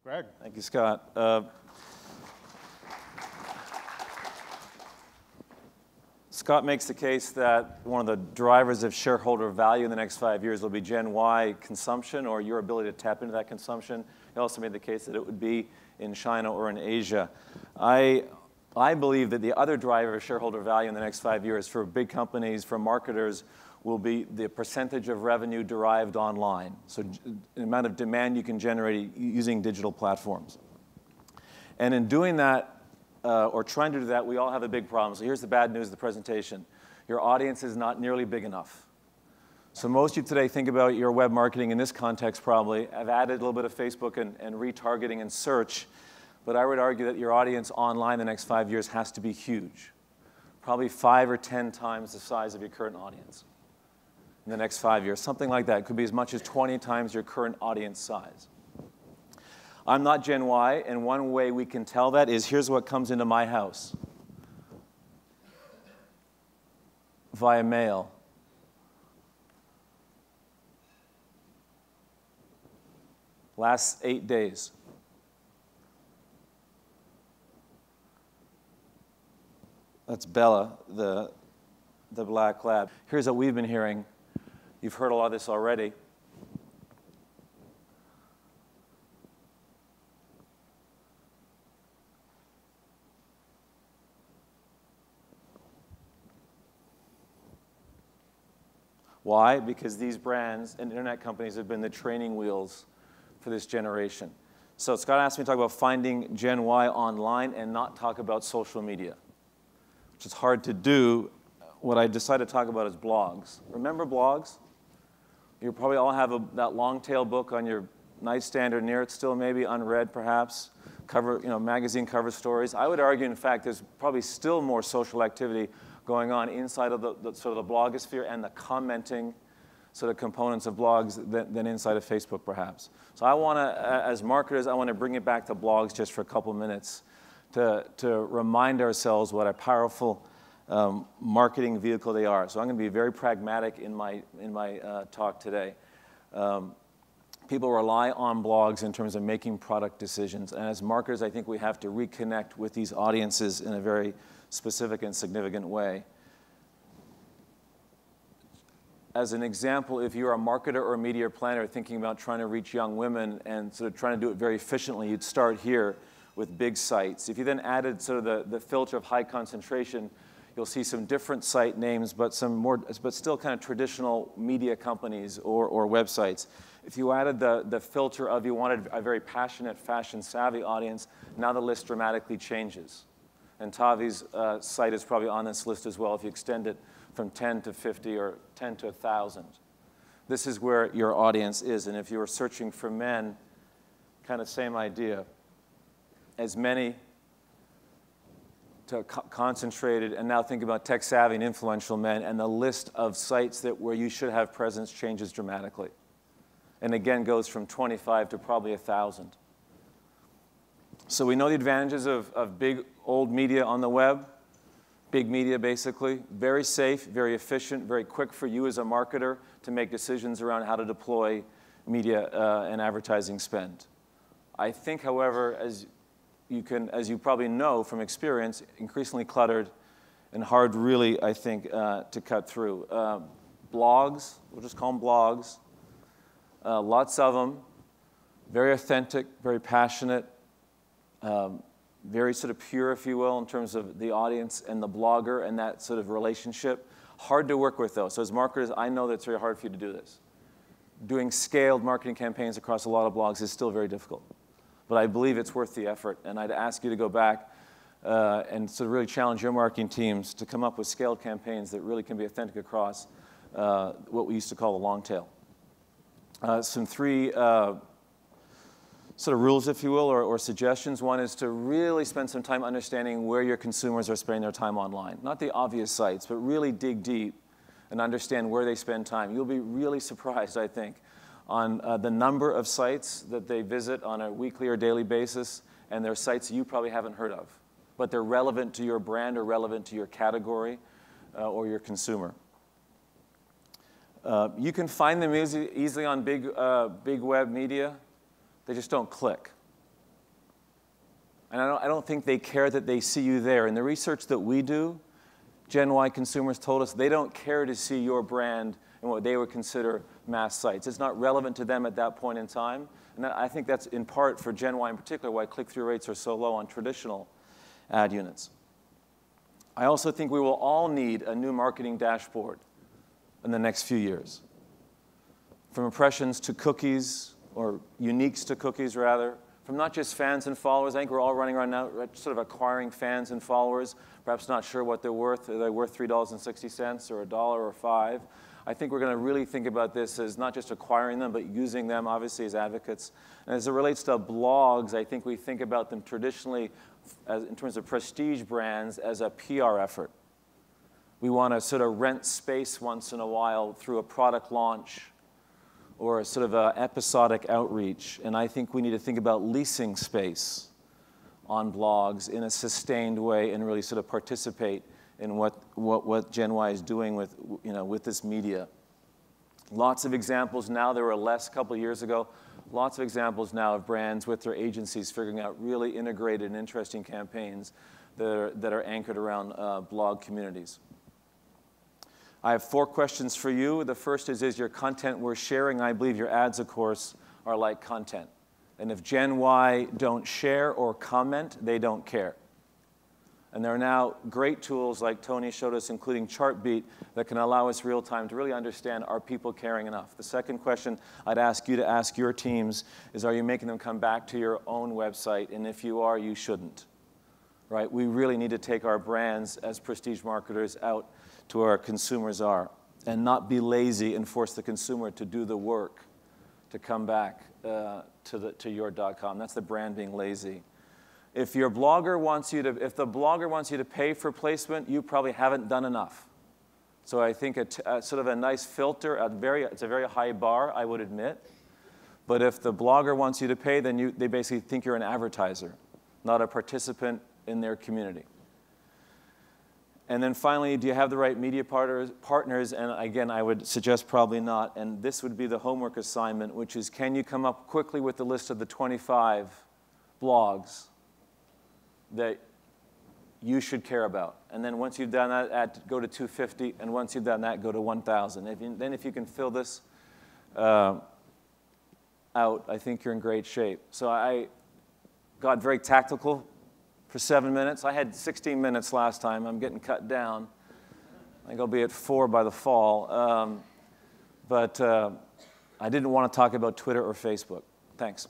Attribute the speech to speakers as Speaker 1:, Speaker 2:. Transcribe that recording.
Speaker 1: Greg.
Speaker 2: Thank you, Scott. Scott makes the case that one of the drivers of shareholder value in the next 5 years will be Gen Y consumption, or your ability to tap into that consumption. He also made the case that it would be in China or in Asia. I believe that the other driver of shareholder value in the next 5 years for big companies, for marketers, will be the percentage of revenue derived online. So the amount of demand you can generate using digital platforms. And in doing that, or trying to do that, we all have a big problem. So here's the bad news of the presentation. Your audience is not nearly big enough. So most of you today think about your web marketing in this context probably. I've added a little bit of Facebook and retargeting and search, but I would argue that your audience online the next 5 years has to be huge. Probably 5 or 10 times the size of your current audience in the next 5 years. Something like that. It could be as much as 20 times your current audience size. I'm not Gen Y, and one way we can tell that is here's what comes into my house via mail. Last 8 days. That's Bella, the black lab. Here's what we've been hearing. You've heard a lot of this already. Why? Because these brands and internet companies have been the training wheels for this generation. So Scott asked me to talk about finding Gen Y online and not talk about social media, which is hard to do. What I decided to talk about is blogs. Remember blogs? You probably all have that long tail book on your nightstand or near it still, maybe unread perhaps, magazine cover stories. I would argue, in fact, there's probably still more social activity going on inside of the sort of the blogosphere and the commenting sort of components of blogs than inside of Facebook, perhaps. So I want to, as marketers, I want to bring it back to blogs just for a couple minutes to remind ourselves what a powerful marketing vehicle they are. So I'm going to be very pragmatic in my talk today. People rely on blogs in terms of making product decisions, and as marketers, I think we have to reconnect with these audiences in a very specific and significant way. As an example, if you're a marketer or a media planner thinking about trying to reach young women and sort of trying to do it very efficiently, you'd start here with big sites. If you then added sort of the filter of high concentration, you'll see some different site names, but still kind of traditional media companies or websites. If you added the filter of you wanted a very passionate, fashion-savvy audience, now the list dramatically changes. And Tavi's site is probably on this list as well if you extend it from 10 to 50 or 10 to 1,000. This is where your audience is. And if you were searching for men, kind of same idea. As many to concentrated, and now think about tech-savvy and influential men, and the list of sites where you should have presence changes dramatically. And again, goes from 25 to probably 1,000. So we know the advantages of big, old media on the web. Big media, basically. Very safe, very efficient, very quick for you as a marketer to make decisions around how to deploy media and advertising spend. I think, however, as you probably know from experience, increasingly cluttered and hard really, I think, to cut through. Blogs, we'll just call them blogs. Lots of them. Very authentic, very passionate. Very sort of pure, if you will, in terms of the audience and the blogger and that sort of relationship. Hard to work with, though. So as marketers, I know that it's very hard for you to do this. Doing scaled marketing campaigns across a lot of blogs is still very difficult. But I believe it's worth the effort. And I'd ask you to go back and sort of really challenge your marketing teams to come up with scaled campaigns that really can be authentic across what we used to call the long tail. Some three sort of rules, if you will, or suggestions. One is to really spend some time understanding where your consumers are spending their time online. Not the obvious sites, but really dig deep and understand where they spend time. You'll be really surprised, I think, on the number of sites that they visit on a weekly or daily basis, and they're sites you probably haven't heard of, but they're relevant to your brand or relevant to your category or your consumer. You can find them easily on big web media. They just don't click. And I don't think they care that they see you there. In the research that we do, Gen Y consumers told us they don't care to see your brand in what they would consider mass sites. It's not relevant to them at that point in time. And I think that's in part for Gen Y in particular why click-through rates are so low on traditional ad units. I also think we will all need a new marketing dashboard in the next few years. From impressions to cookies, or uniques to cookies rather, from not just fans and followers. I think we're all running around now sort of acquiring fans and followers, perhaps not sure what they're worth. Are they worth $3.60 or $1 or $5? I think we're going to really think about this as not just acquiring them, but using them, obviously, as advocates. And as it relates to blogs, I think we think about them traditionally, in terms of prestige brands, as a PR effort. We want to sort of rent space once in a while through a product launch or a sort of a episodic outreach. And I think we need to think about leasing space on blogs in a sustained way and really sort of participate in what Gen Y is doing with this media. Lots of examples now. There were less a couple of years ago. Lots of examples now of brands with their agencies figuring out really integrated and interesting campaigns that are anchored around blog communities. I have 4 questions for you. The first is your content worth sharing? I believe your ads, of course, are like content. And if Gen Y don't share or comment, they don't care. And there are now great tools like Tony showed us, including Chartbeat, that can allow us real time to really understand, are people caring enough? The second question I'd ask you to ask your teams is, are you making them come back to your own website? And if you are, you shouldn't. Right? We really need to take our brands as prestige marketers out to where our consumers are and not be lazy and force the consumer to do the work to come back to your.com. That's the brand being lazy. If the blogger wants you to pay for placement, you probably haven't done enough. So I think sort of a nice filter, it's a very high bar, I would admit. But if the blogger wants you to pay, then they basically think you're an advertiser, not a participant in their community. And then finally, do you have the right media partners? And again, I would suggest probably not. And this would be the homework assignment, which is, can you come up quickly with the list of the 25 blogs that you should care about? And then once you've done that, go to 250. And once you've done that, go to 1,000. Then if you can fill this out, I think you're in great shape. So I got very tactical for 7 minutes. I had 16 minutes last time. I'm getting cut down. I think I'll be at 4 by the fall. But I didn't want to talk about Twitter or Facebook. Thanks.